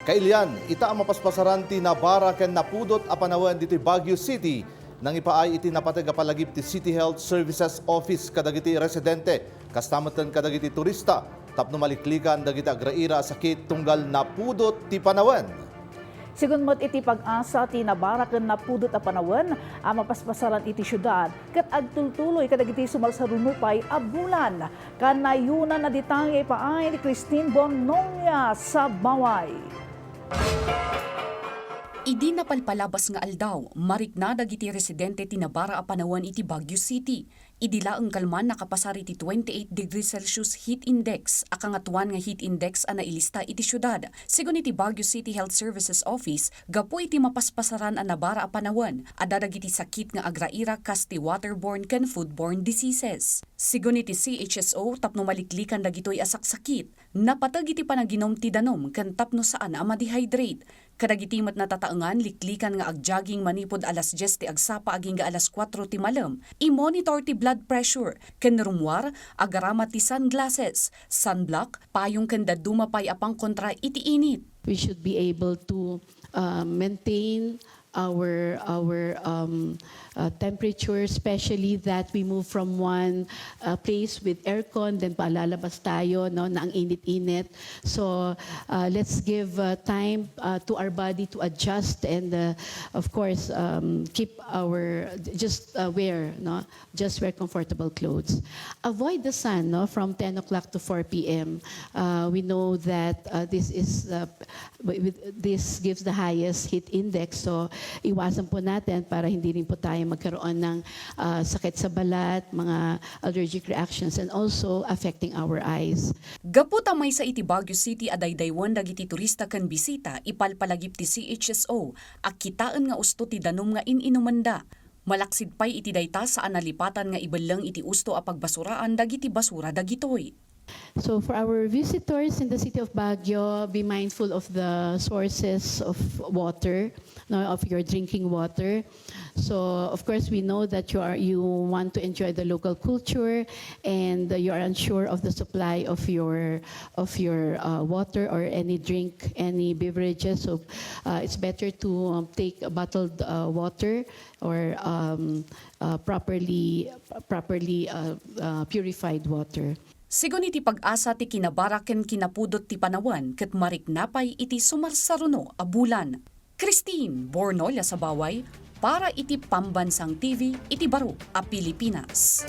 Kailian, ita ang mapaspasaran ti Nabara ken napudot a panawen dito Baguio City nang ipaay iti napatag a palagip ti City Health Services Office kadagiti residente kastamatan kadagiti turista tapno maliklikan dagiti agraira sakit tunggal napudot ti panawen. Sigun mo't iti pag-asa ti Nabara ken napudot a panawen a mapaspasaran iti syudad ket agtultuloy kadagiti sumalsarunupay a bulan kanayunan na detalye paay ni Christine Bonnonia sa Baway. Idi napalpalabas nga aldaw, marikna dagiti residente ti Nabara a panawan iti Baguio City. Idila ang kalman nakapasar iti 28 degrees Celsius heat index, akangatuan nga heat index a nailista iti syudad. Sigun iti Baguio City Health Services Office, gapo iti mapaspasaran a Nabara a panawan, adadag iti sakit nga agraira kas ti waterborne ken foodborne diseases. Sigun iti CHSO tapno maliklikan dagitoy asaksakit, napatag iti panaginom ti danom ken tapno saan a ma-dehydrate. Kadagiti met natataengan liklikan nga agjaging manipod alas 10 ti agsapa aging ga alas 4 ti malam. I-monitor ti blood pressure ken rumwar agarama ti sunglasses, sunblock, payong ken daduma pay apang kontra iti init. We should be able to maintain our temperature, especially that we move from one place with aircon, then palalabas tayo no, na ang init-init. So let's give time to our body to adjust and of course keep our wear comfortable clothes. Avoid the sun no, from 10 o'clock to 4 p.m. We know that this gives the highest heat index, so iwasan po natin para hindi rin po tayo magkaroon ng sakit sa balat, mga allergic reactions, and also affecting our eyes. Gaputa may sa iti Baguio City adaydaywon dagiti turista ken bisita ipalpalagip ti CHSO akitaan nga usto ti danom nga ininumanda. Malaksid pay iti dayta sa analipatan nga ibelang iti usto a pagbasuraan dagiti basura dagitoy. So for our visitors in the city of Baguio, be mindful of the sources of water, no, of your drinking water. So of course we know that you want to enjoy the local culture and you are unsure of the supply of your water or any drink, any beverages. So it's better to take bottled water or properly purified water. Sigun iti pag-asa ti Kinabara ken kinapudot ti panawan ket mariknapay iti sumarsaruno a bulan. Christine Bornolia sa Baway para iti Pambansang TV iti Baro a Pilipinas.